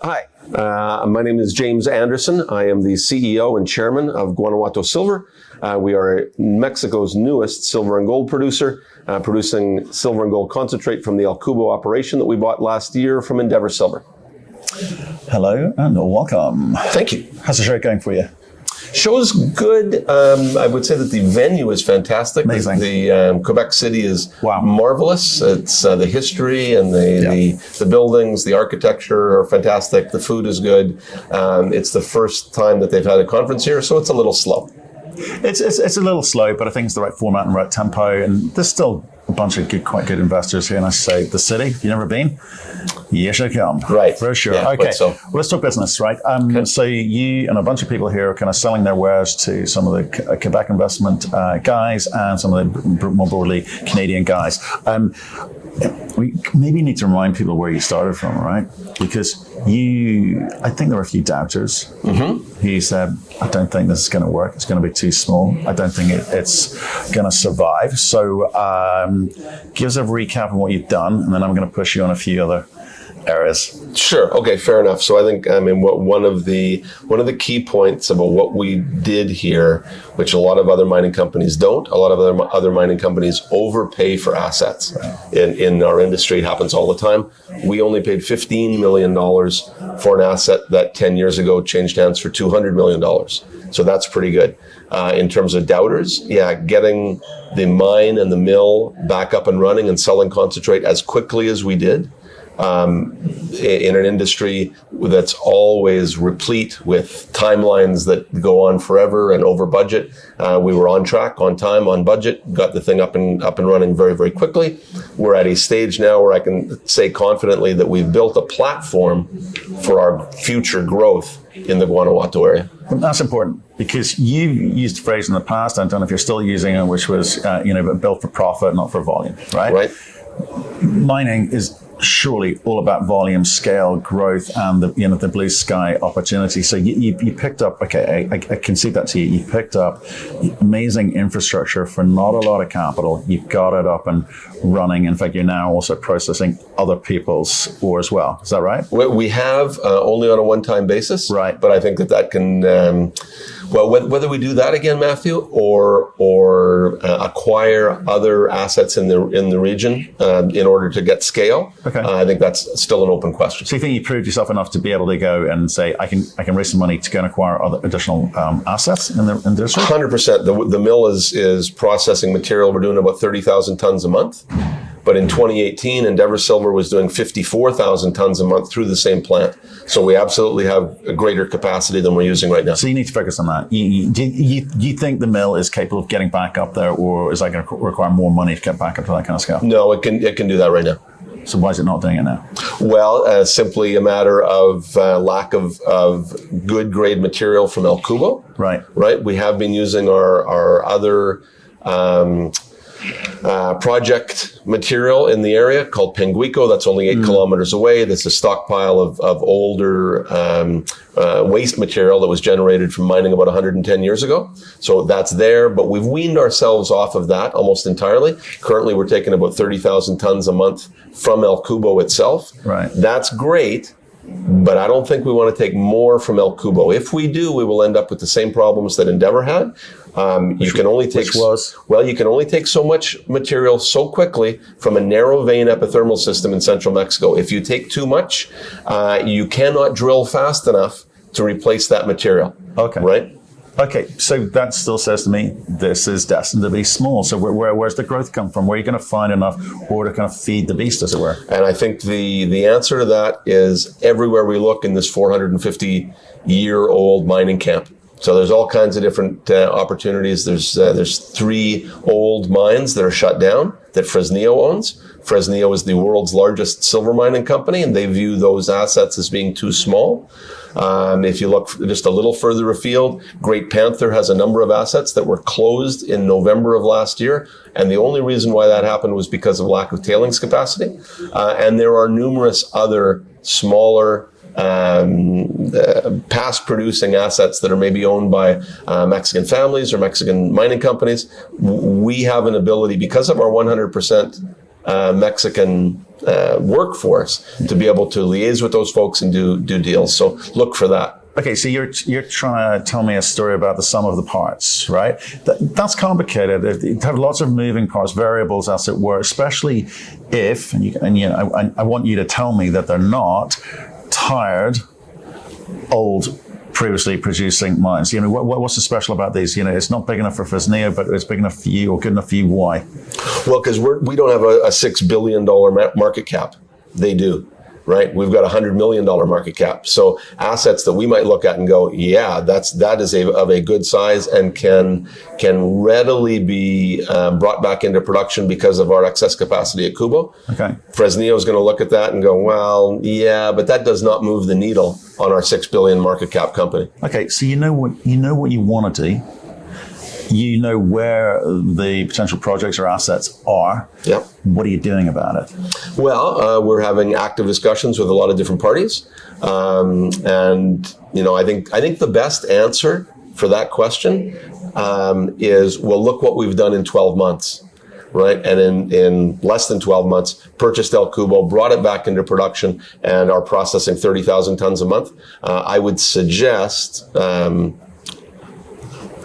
Hi, my name is James Anderson. I am the CEO and chairman of Guanajuato Silver. We are Mexico's newest silver and gold producer, producing silver and gold concentrate from the El Cubo operation that we bought last year from Endeavour Silver. Hello and welcome. Thank you. How's the show going for you? Show's good. I would say that the venue is fantastic. Amazing. The Quebec City is marvelous. It's the history and the buildings, the architecture are fantastic. The food is good. It's the first time that they've had a conference here, so it's a little slow. It's a little slow, but I think it's the right format and right tempo. And there's still a bunch of quite good investors here. And I say the city, if you've never been, you should come. Right. For sure. Yeah, okay. So. Well, let's talk business, right? So you and a bunch of people here are kind of selling their wares to some of the Quebec investment guys and some of the more broadly Canadian guys. We maybe need to remind people where you started from, right? Because I think there were a few doubters. Mm-hmm. He said, I don't think this is going to work. It's going to be too small. I don't think it's going to survive. So give us a recap of what you've done, and then I'm going to push you on a few other areas. Sure. Okay. Fair enough. So I think one of the key points about what we did here, which a lot of other mining companies don't, a lot of other mining companies overpay for assets. In our industry, it happens all the time. We only paid $15 million for an asset that 10 years ago changed hands for $200 million. So that's pretty good. In terms of doubters, getting the mine and the mill back up and running and selling concentrate as quickly as we did. In an industry that's always replete with timelines that go on forever and over budget, we were on track, on time, on budget, got the thing up and running very, very quickly. We're at a stage now where I can say confidently that we've built a platform for our future growth in the Guanajuato area. That's important because you used a phrase in the past, I don't know if you're still using it, which was, built for profit, not for volume, right? Right. Mining is surely all about volume, scale, growth, and the blue sky opportunity. So you picked up, I concede that to you. You picked up amazing infrastructure for not a lot of capital. You've got it up and running. In fact, you're now also processing other people's ore as well. Is that right? We have only on a one-time basis, right? But I think that can. Whether we do that again, Matthew, or acquire other assets in the region in order to get scale, I think that's still an open question. So you think you proved yourself enough to be able to go and say, I can raise some money to go and acquire other additional assets in the industry? 100%. The mill is processing material. We're doing about 30,000 tons a month. But in 2018, Endeavour Silver was doing 54,000 tons a month through the same plant. So we absolutely have a greater capacity than we're using right now. So you need to focus on that. Do you think the mill is capable of getting back up there, or is that going to require more money to get back up to that kind of scale? No, it can do that right now. So why is it not doing it now? Well, simply a matter of lack of good grade material from El Cubo. Right. We have been using our other project material in the area called Pinguico. That's only 8 kilometers away. That's a stockpile of older waste material that was generated from mining about 110 years ago. So that's there, but we've weaned ourselves off of that almost entirely. Currently, we're taking about 30,000 tons a month from El Cubo itself. Right. That's great. But I don't think we want to take more from El Cubo. If we do, we will end up with the same problems that Endeavour had. You can only take so much material so quickly from a narrow vein epithermal system in central Mexico. If you take too much, you cannot drill fast enough to replace that material. Okay. Right? Okay, so that still says to me, this is destined to be small. So where's the growth come from? Where are you going to find enough ore to kind of feed the beast, as it were? And I think the answer to that is everywhere we look in this 450-year-old mining camp. So there's all kinds of different opportunities. There's 3 old mines that are shut down that Fresnillo owns. Fresnillo is the world's largest silver mining company, and they view those assets as being too small. If you look just a little further afield, Great Panther has a number of assets that were closed in November of last year. And the only reason why that happened was because of lack of tailings capacity. And there are numerous other smaller past producing assets that are maybe owned by Mexican families or Mexican mining companies. We have an ability, because of our 100% Mexican workforce to be able to liaise with those folks and do deals. So look for that. Okay, so you're trying to tell me a story about the sum of the parts, right? That's complicated. You have lots of moving parts, variables, as it were. Especially if, I want you to tell me that they're not tired, old, previously producing mines. What's so special about these? It's not big enough for Fresnillo, but it's big enough for you, or good enough for you. Why? Well, because we don't have a $6 billion market cap. They do. Right, we've got $100 million market cap. So assets that we might look at and go, yeah, that is of a good size and can readily be brought back into production because of our excess capacity at Cubo. Okay, Fresnillo is going to look at that and go, well, yeah, but that does not move the needle on our $6 billion market cap company. Okay, so you know what you want to do. You know where the potential projects or assets are. Yep. What are you doing about it? Well, we're having active discussions with a lot of different parties, and I think the best answer for that question is, well, look what we've done in 12 months. Right, and in less than 12 months, purchased El Cubo, brought it back into production, and are processing 30,000 tons a month. I would suggest.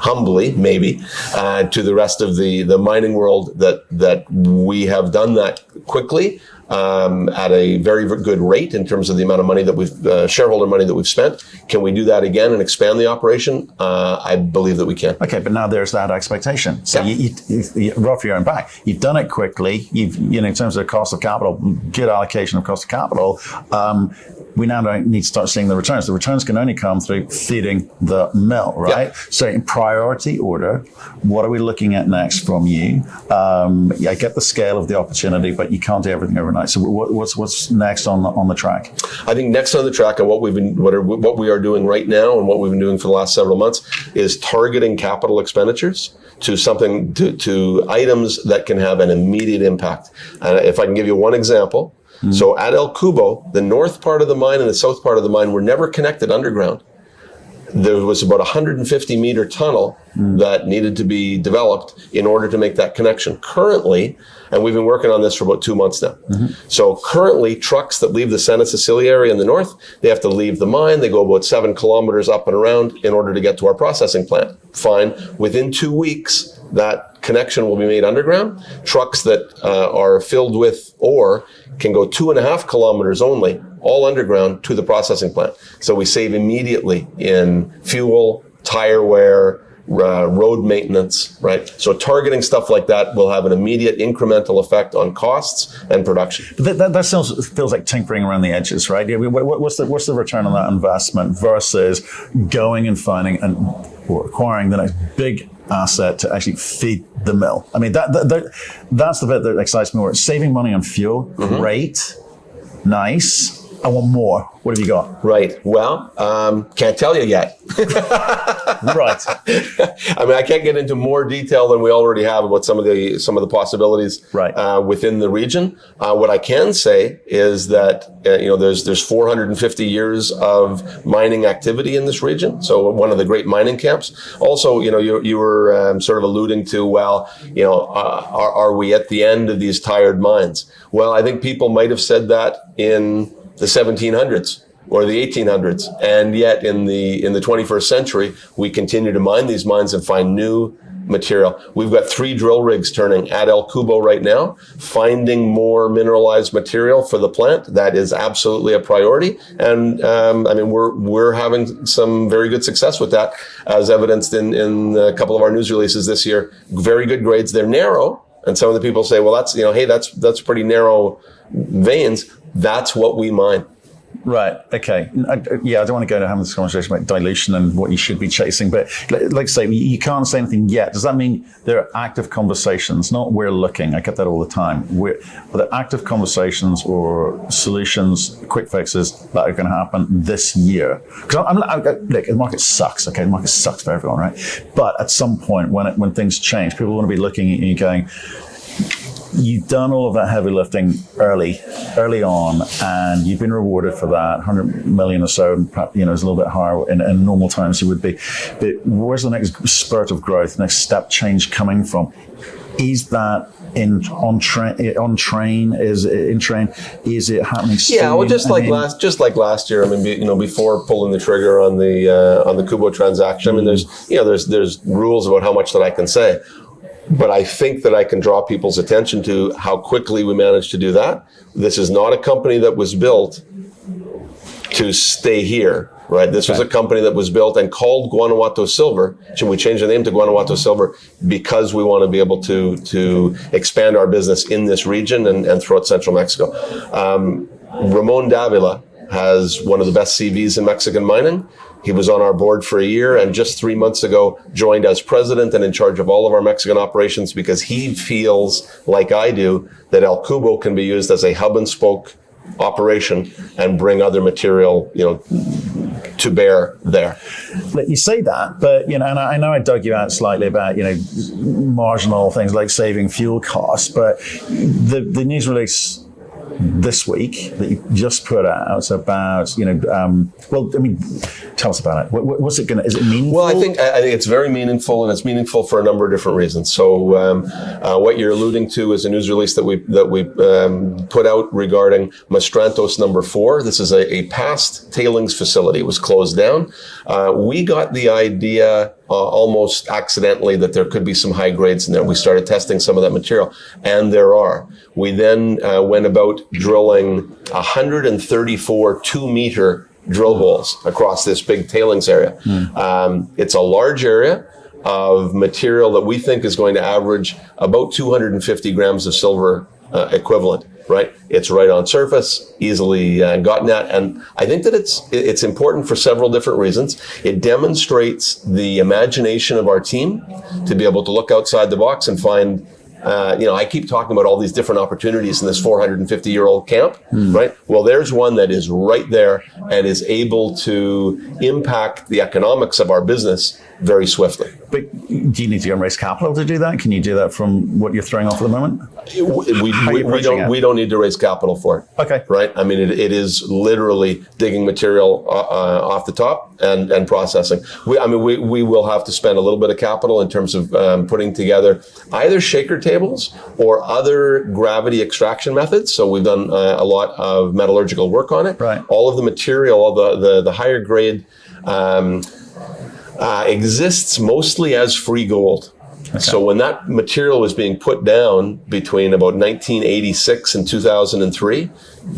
Humbly, maybe, to the rest of the mining world that we have done that quickly at a very, very good rate in terms of the amount of money that we've shareholder money that we've spent. Can we do that again and expand the operation? I believe that we can. Okay, but now there's that expectation. So you rough your own back. You've done it quickly. In terms of cost of capital, good allocation of cost of capital. We now don't need to start seeing the returns. The returns can only come through feeding the mill, right? Yeah. So in priority order, what are we looking at next from you? I get the scale of the opportunity, but you can't do everything overnight. So what's next on the track? I think next on the track, and what we are doing right now, and what we've been doing for the last several months, is targeting capital expenditures to something to items that can have an immediate impact. And if I can give you one example. Mm-hmm. So at El Cubo, the north part of the mine and the south part of the mine were never connected underground. There was about a 150-meter tunnel that needed to be developed in order to make that connection. Currently, and we've been working on this for about 2 months now. Mm-hmm. So currently, trucks that leave the Santa Cecilia area in the north, they have to leave the mine. They go about 7 kilometers up and around in order to get to our processing plant. Fine. Within 2 weeks, that connection will be made underground. Trucks that are filled with ore can go 2.5 kilometers only, all underground, to the processing plant. So we save immediately in fuel, tire wear, road maintenance, right? So targeting stuff like that will have an immediate incremental effect on costs and production. But that feels like tinkering around the edges, right? What's the return on that investment versus going and finding or acquiring the next big asset to actually feed the mill? I mean, that's the bit that excites me more. Saving money on fuel, great, nice. I want more. What have you got? Right. Well, can't tell you yet. Right. I mean, I can't get into more detail than we already have about some of the possibilities within the region. What I can say is that there's 450 years of mining activity in this region. So one of the great mining camps. Also, you were sort of alluding to, are we at the end of these tired mines? Well, I think people might have said that in the 1700s or the 1800s, and yet in the 21st century, we continue to mine these mines and find new material. We've got 3 drill rigs turning at El Cubo right now, finding more mineralized material for the plant. That is absolutely a priority, and we're having some very good success with that, as evidenced in a couple of our news releases this year. Very good grades. They're narrow, and some of the people say, well, that's pretty narrow veins. That's what we mine. Right. Okay. I don't want to go to having this conversation about dilution and what you should be chasing, but like say, you can't say anything yet. Does that mean there are active conversations? Not we're looking. I get that all the time. Are there active conversations or solutions, quick fixes that are going to happen this year? Because look, the market sucks. Okay, the market sucks for everyone, right? But at some point, when things change, people want to be looking at you going, you've done all of that heavy lifting early on, and you've been rewarded for that. 100 million or so, and perhaps, it's a little bit higher in normal times. It would be. But where's the next spurt of growth, next step change coming from? Is that on train? Is it in train? Is it happening soon? Yeah, well, just like last year. I mean, before pulling the trigger on the Cubo transaction, I mean, there's rules about how much that I can say. But I think that I can draw people's attention to how quickly we managed to do that. This is not a company that was built to stay here, right? This was a company that was built and called Guanajuato Silver. Should we change the name to Guanajuato Silver? Because we want to be able to expand our business in this region and throughout central Mexico. Ruso and Ysabela has one of the best CVs in Mexican mining. He was on our board for a year and just 3 months ago joined as president and in charge of all of our Mexican operations because he feels, like I do, that El Cubo can be used as a hub and spoke operation and bring other material, to bear there. You say that, but and I know I dug you out slightly about marginal things like saving fuel costs, but the news release this week that you just put out about, tell us about it. What's it is it meaningful? Well, I think it's very meaningful, and it's meaningful for a number of different reasons. So, what you're alluding to is a news release that we put out regarding Mastrantos number 4. This is a past tailings facility. It was closed down. We got the idea almost accidentally that there could be some high grades in there. We started testing some of that material, and there are. We then went about drilling 134 2-meter drill holes across this big tailings area. It's a large area of material that we think is going to average about 250 grams of silver equivalent. Right, it's right on surface, easily gotten at, and I think that it's important for several different reasons. It demonstrates the imagination of our team to be able to look outside the box and find. I keep talking about all these different opportunities in this 450-year-old camp, right? Well, there's one that is right there and is able to impact the economics of our business very swiftly. But do you need to go and raise capital to do that? Can you do that from what you're throwing off at the moment? We don't need to raise capital for it. Okay. Right? I mean, it is literally digging material off the top and processing. We will have to spend a little bit of capital in terms of putting together either shaker tables or other gravity extraction methods. So we've done a lot of metallurgical work on it. Right. All of the material, all the higher grade exists mostly as free gold. Okay. So when that material was being put down between about 1986 and 2003,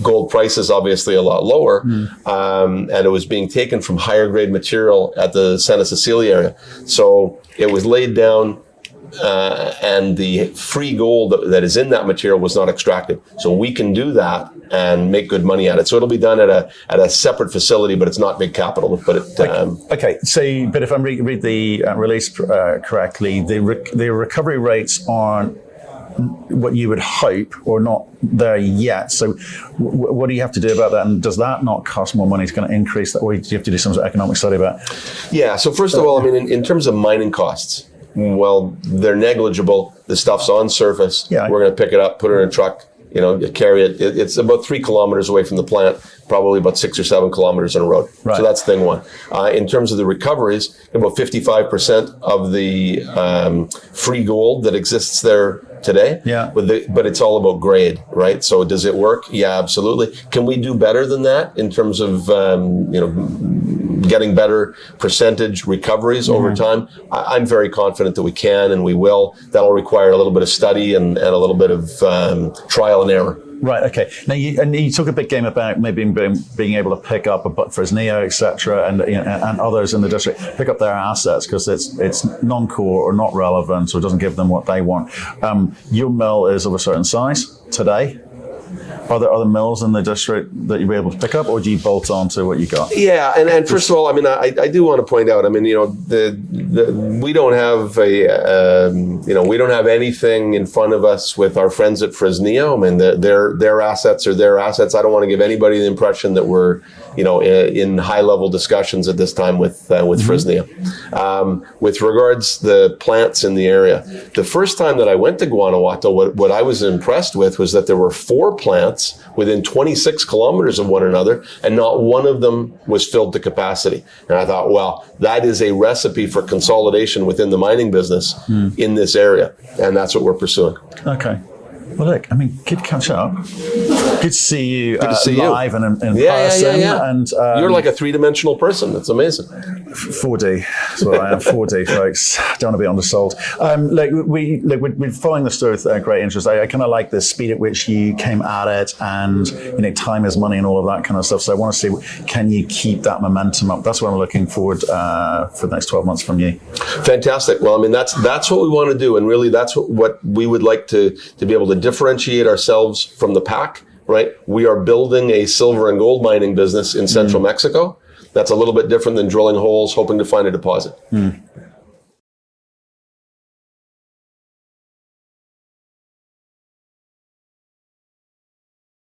gold price is obviously a lot lower, and it was being taken from higher grade material at the Santa Cecilia area. So it was laid down, and the free gold that is in that material was not extracted. So we can do that and make good money at it. So it'll be done at a separate facility, but it's not big capital to put it. Okay. So, but if I read the release correctly, the recovery rates aren't what you would hope, or not there yet. So, what do you have to do about that? And does that not cost more money? It's going to increase that, or do you have to do some sort of economic study about it? Yeah. So first of all, I mean, in terms of mining costs, well, they're negligible. The stuff's on surface. Yeah. We're going to pick it up, put it in a truck, carry it. It's about 3 kilometers away from the plant, probably about 6 or 7 kilometers on a road. Right. So that's thing one. In terms of the recoveries, about 55% of the free gold that exists there today. Yeah. But it's all about grade, right? So does it work? Yeah, absolutely. Can we do better than that in terms of, getting better percentage recoveries over time? I'm very confident that we can and we will. That'll require a little bit of study and a little bit of trial and error. Right. Okay. Now, you talk a big game about maybe being able to pick up Fresnillo, etc., and others in the district, pick up their assets because it's non-core or not relevant, or doesn't give them what they want. Your mill is of a certain size today. Are there other mills in the district that you'll be able to pick up, or do you bolt on to what you got? Yeah, and first of all, I mean, I do want to point out, I mean, we don't have we don't have anything in front of us with our friends at Fresnillo. I mean, their assets are their assets. I don't want to give anybody the impression that we're in high-level discussions at this time with Fresnillo. With regards the plants in the area, the first time that I went to Guanajuato, what I was impressed with was that there were 4 plants within 26 kilometers of one another, and not one of them was filled to capacity. And I thought, well, that is a recipe for consolidation within the mining business in this area, and that's what we're pursuing. Okay. Well, look, I mean, good to catch up. Good to see you live and in person. Yeah. And you're like a 3-dimensional person. That's amazing. 4D. That's what I am. 4D, folks. Don't want to be undersold. We're following the story with great interest. I kind of like the speed at which you came at it, and time is money and all of that kind of stuff. So I want to see, can you keep that momentum up? That's what I'm looking forward for the next 12 months from you. Fantastic. Well, I mean, that's what we want to do, and really, that's what we would like to be able to differentiate ourselves from the pack, right? We are building a silver and gold mining business in central Mexico. That's a little bit different than drilling holes, hoping to find a deposit.